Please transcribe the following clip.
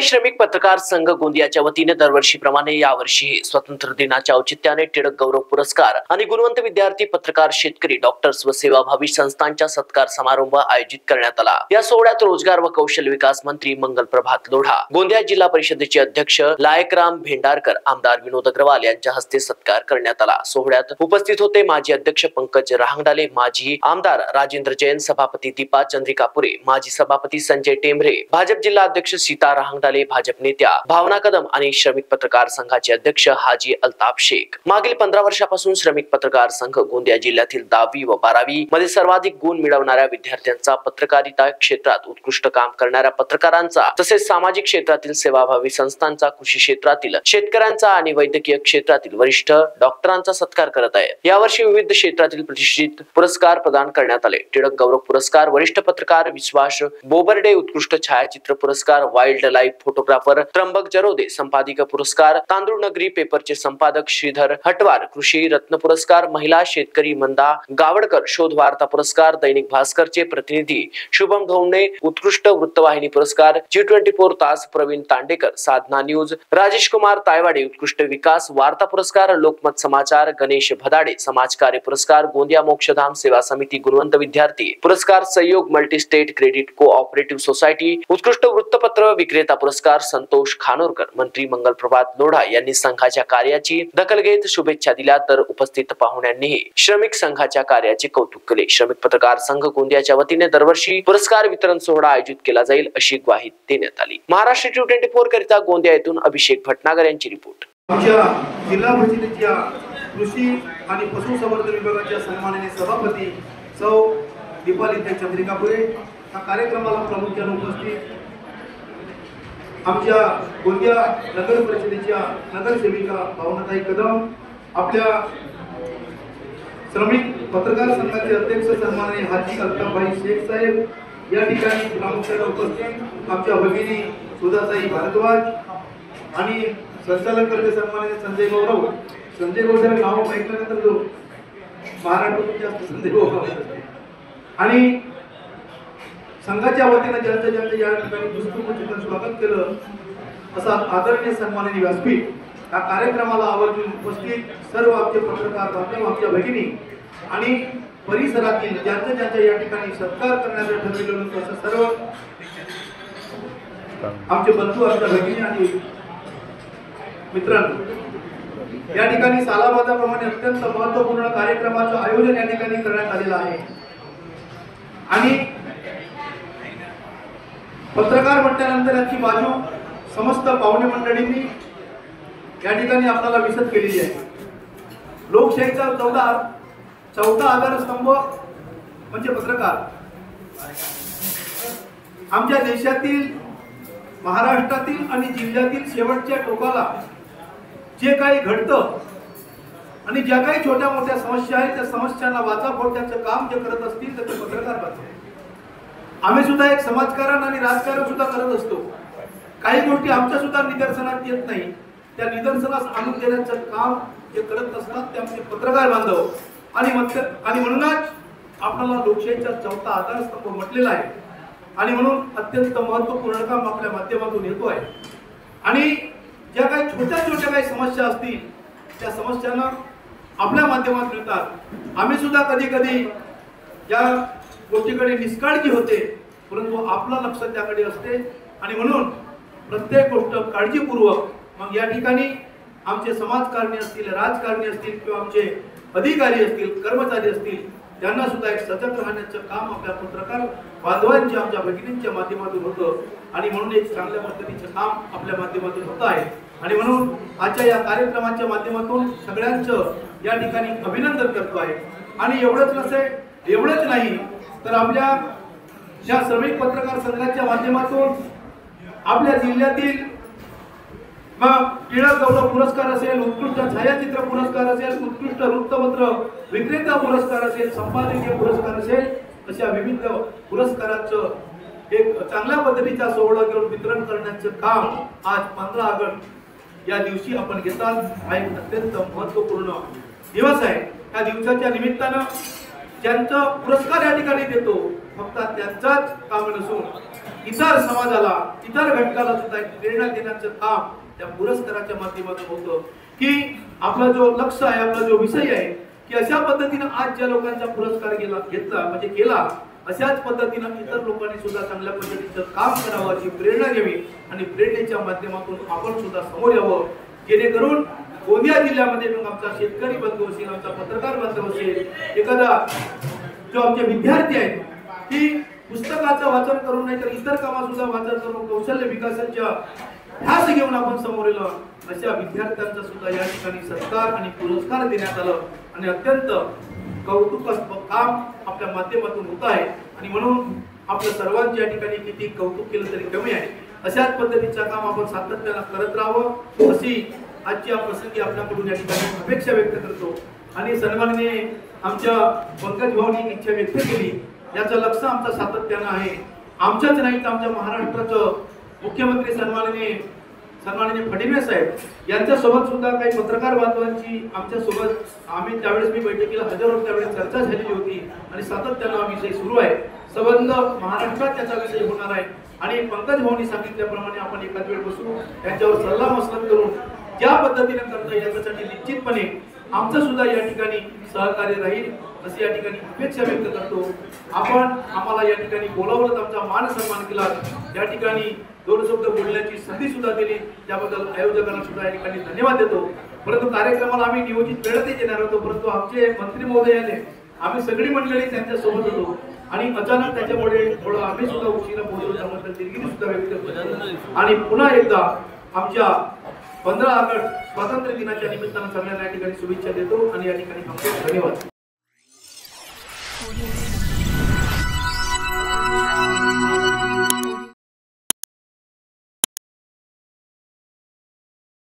गोंदिया श्रमिक पत्रकार संघ गोंदियाच्या वतीने दरवर्षीप्रमाणे यावर्षी स्वातंत्र्य दिनाच्या औचित्याने टिळक गौरव पुरस्कार आणि गुणवंत विद्यार्थी पत्रकार शेतकरी डॉक्टर्स व सेवाभावी संस्थांचा सत्कार समारंभ आयोजित करण्यात आला। या सोहळ्यात रोजगार व कौशल्य विकास मंत्री मंगल प्रभात लोढा, गोंदिया जिल्हा परिषदेचे अध्यक्ष लायकराम भेंडारकर, आमदार विनोद अग्रवाल यांच्या हस्ते सत्कार करण्यात आला। सोहळ्यात उपस्थित होते माजी अध्यक्ष पंकज रहांगडाले, माजी आमदार राजेंद्र जैन, सभापती दीपा चंद्रिकापुरे, माजी सभापती संजय टेंभरे, भाजप जिल्हा अध्यक्ष सीता रहांगडाले, भाजप नेत्या भावना कदम आणि श्रमिक पत्रकार संघाचे अध्यक्ष हाजी अल्ताफ शेख। मागील 15 वर्षापासून श्रमिक पत्रकार संघ गोंदिया जिल्ह्यातील 10वी व 12वी मध्ये सर्वाधिक गुण मिळवणाऱ्या विद्यार्थ्यांचा, पत्रकारिता क्षेत्रात उत्कृष्ट काम करणाऱ्या पत्रकारांचा, तसेच सामाजिक क्षेत्रातील सेवाभावी संस्थांचा, कृषी क्षेत्रातील शेतकऱ्यांचा आणि वैद्यकीय क्षेत्रातील वरिष्ठ डॉक्टरांचा सत्कार करत आहे। यावर्षी विविध क्षेत्रातील प्रतिष्ठित पुरस्कार प्रदान करण्यात आले। टिळक गौरव पुरस्कार वरिष्ठ पत्रकार विश्वास बोबर्डे, उत्कृष्ट छायाचित्र पुरस्कार वाइल्ड लाईफ फोटोग्राफर त्र्यंबक जरोदे, संपादिका पुरस्कार तांदूळ नगरी पेपरचे संपादक श्रीधर हटवार, कृषी रत्न पुरस्कार महिला शेतकरी मंदा गावडकर, शोध वार्ता पुरस्कार दैनिक भास्करचे प्रतिनिधी शुभम ढोमणे, उत्कृष्ट वृत्तवाहिनी पुरस्कार G24 तास प्रवीण तांडेकर, साधना न्यूज राजेश कुमार तायवाडे, उत्कृष्ट विकास वार्ता पुरस्कार लोकमत समाचार गणेश भदाडे, समाजकार्य पुरस्कार गोंदिया मोक्षधाम सेवा समिती गुणवंत विद्यार्थी पुरस्कार सहयोग multi state credit cooperative society, उत्कृष्ट वृत्तपत्र विक्रेता पुरस्कार संतोष खानोरकर। मंत्री मंगल प्रभात लोढा यांनी संघाच्या कार्याची दखल घेत शुभेच्छा दिल्या, तर उपस्थित पाहुण्यांनीही श्रमिक संघाच्या कार्याचे कौतुक केले। श्रमिक पत्रकार संघ गोंदियाच्या वतीने दरवर्षी पुरस्कार वितरण सोहळा आयोजित केला जाईल अशी ग्वाही देण्यात आली। महाराष्ट्र T24 करिता गोंदिया येथून अभिषेक भटनागर यांची रिपोर्ट। आमच्या जिल्हा परिषदेच्या कृषी आणि पशुसंवर्धन विभागाच्या सन्माननीय सभापती सौ दीपाली चंद्रिकापुरे या कार्यक्रमाला प्रामुख्याने उपस्थित आमच्या गोंदिया नगर परिषदेच्या नगरसेविका भावनाताई कदम, आपल्या श्रमिक पत्रकार संघाचे अध्यक्ष सन्माननीय हाजी अल्ताफभाई शेख साहेब या ठिकाणी प्रामुख्याने उपस्थित आमच्या भगिनी सुधाताई भारद्वाज आणि संचालक करते सन्माननीय संजय गौरव नाव ऐकल्यानंतर जो महाराष्ट्रातून जास्त संजय गौरव आणि संघाच्या वतीने ज्यांचं या ठिकाणी दुष्कृत्य स्वागत केलं असा आदरणीय सन्माननीय व्यासपीठ या कार्यक्रमाला आवर्जून उपस्थित सर्व आमचे पत्रकार बांधव, आमच्या भगिनी आणि परिसरातील ज्यांच्या या ठिकाणी सत्कार करण्याचं ठरलेलं असं सर्व आमचे बंधू, आमच्या भगिनी आणि मित्रांनो, या ठिकाणी सालाबादाप्रमाणे अत्यंत महत्त्वपूर्ण कार्यक्रमाचं आयोजन या ठिकाणी करण्यात आलेलं आहे आणि पत्रकार म्हटल्यानंतर याची बाजू समस्त पाहुणे मंडळींनी या ठिकाणी आपल्याला विशद केलेली आहे। लोकशाहीचा चौथा आधारस्तंभ म्हणजे पत्रकार। आमच्या देशातील, महाराष्ट्रातील आणि जिल्ह्यातील शेवटच्या टोकाला जे काही घडतं आणि ज्या काही छोट्या मोठ्या समस्या आहेत त्या समस्यांना वाचा फोडण्याचं काम जे करत असतील तर ते पत्रकार करतात। आम्ही सुद्धा एक समाजकारण आणि राजकारण सुद्धा करत असतो। काही गोष्टी आमच्या सुद्धा निदर्शनात येत नाही, त्या निदर्शनास आणून देण्याचं काम जे करत असतात ते आमचे पत्रकार बांधव आणि म्हणूनच आपल्याला लोकशाहीचा चौथा आधारस्तंभ म्हटलेला आहे आणि म्हणून अत्यंत महत्त्वपूर्ण काम आपल्या माध्यमातून येतो आहे आणि ज्या काही छोट्या काही समस्या असतील त्या समस्यांना आपल्या माध्यमातून येतात। आम्ही सुद्धा कधी या गोष्टीकडे निष्काळजी होते, परंतु आपलं लक्ष त्याकडे असते आणि म्हणून प्रत्येक गोष्ट काळजीपूर्वक मग या ठिकाणी आमचे समाजकारणी असतील, राजकारणी असतील किंवा आमचे अधिकारी असतील, कर्मचारी असतील, त्यांना सुद्धा एक सजग राहण्याचं काम आपल्या पत्रकार बांधवांच्या, आमच्या भगिनींच्या माध्यमातून होतं आणि म्हणून एक चांगल्या पद्धतीचं काम आपल्या माध्यमातून होत आहे आणि म्हणून आजच्या या कार्यक्रमाच्या माध्यमातून सगळ्यांचं या ठिकाणी अभिनंदन करतो आहे आणि एवढंच नाही तर आपल्या ज्या श्रमिक पत्रकार संघाच्या माध्यमातून आपल्या जिल्ह्यातील मग टिळक गौरव पुरस्कार असेल, उत्कृष्ट छायाचित्र पुरस्कार असेल, उत्कृष्ट वृत्तपत्र विक्रेता पुरस्कार असेल, संपादकीय पुरस्कार असेल, अशा विविध पुरस्काराचं एक चांगल्या पद्धतीचा सोहळा घेऊन वितरण करण्याचं काम आज 15 ऑगस्ट या दिवशी आपण घेतात। हा एक अत्यंत महत्त्वपूर्ण दिवस आहे। या दिवसाच्या निमित्तानं ज्यांचा पुरस्कार या ठिकाणी देतो फक्त त्यांचाच काम नसून इतर समाजाला, इतर घटकाला सुद्धा एक प्रेरणा देण्याचं काम त्या पुरस्काराच्या माध्यमातून होतं की आपला जो लक्ष आहे, आपला जो विषय आहे की अशा पद्धतीने आज ज्या लोकांचा पुरस्कार घेतला म्हणजे केला, अशाच पद्धतीने इतर लोकांनी सुद्धा चांगल्या पद्धतीचं काम करावं अशी प्रेरणा घ्यावी आणि प्रेरणेच्या माध्यमातून आपण सुद्धा समोर यावं, जेणेकरून गोंदिया जिल्ह्यामध्ये मग आमचा शेतकरी बंधू असेल, आमचा पत्रकार बंधू असेल, एखादा जो आमचे विद्यार्थी आहेत की पुस्तकाचं वाचन करून नाही तर इतर कामात सुद्धा वाचन करून कौशल्य विकासाच्या ध्यास घेऊन आपण समोर येलो, अशा विद्यार्थ्यांचा सुद्धा या ठिकाणी सत्कार आणि पुरस्कार देण्यात आलं आणि अत्यंत कौतुकास्पद काम आपल्या माध्यमातून होत आहे आणि म्हणून आपल्या सर्वांच्या ठिकाणी किती कौतुक केलं तरी कमी आहे. अशाच पद्धतीचं काम आपण सातत्यानं करत राहावं अशी आजच्या प्रसंगी आपल्याकडून या ठिकाणी अपेक्षा व्यक्त करतो आणि सन्माननीय आमच्या पंकज भाऊनी इच्छा व्यक्त केली, याचं लक्ष आमचं सातत्यानं आहे. आमच्याच नाही तर आमच्या महाराष्ट्राचं मुख्यमंत्री सन्माननीय फडणवीस साहेब यांच्या सोबत सुद्धा काही पत्रकार बांधवांची आमच्या सोबत आम्ही त्यावेळेस मी बैठकीला हजर होतो, त्यावेळेस चर्चा झालेली होती आणि सातत्यानं हा विषय सुरू आहे. संबंध महाराष्ट्रात त्याचा विषय होणार आहे आणि पंकज भाऊनी सांगितल्याप्रमाणे आपण एकाच वेळ बसू, त्यांच्यावर सल्ला मसलत करून ज्या पद्धतीने करता येईल याच्यासाठी निश्चितपणे आमचं सुद्धा या ठिकाणी सहकार्य राहील अशी या ठिकाणी अपेक्षा व्यक्त करतो. आपण आम्हाला या ठिकाणी बोलावलं, आमचा मान सन्मान केला, या ठिकाणी दोन शब्द बोलण्याची संधी सुद्धा दिली, त्याबद्दल आयोजकांना सुद्धा या ठिकाणी धन्यवाद देतो. परंतु कार्यक्रमाला आम्ही नियोजित वेळेतच येणार होतो, परंतु आमचे मंत्री महोदयाने आम्ही सगळी मंडळी त्यांच्या सोबत होतो आणि अचानक त्याच्यामुळे थोडं आम्ही सुद्धा उशिरा पोहोचलो, त्याबद्दल दिलगिरी सुद्धा व्यक्त करतो आणि पुन्हा एकदा आमच्या 15 ऑगस्ट स्वातंत्र्य दिनाच्या निमित्तानं सगळ्यांना या ठिकाणी शुभेच्छा देतो आणि या ठिकाणी धन्यवाद.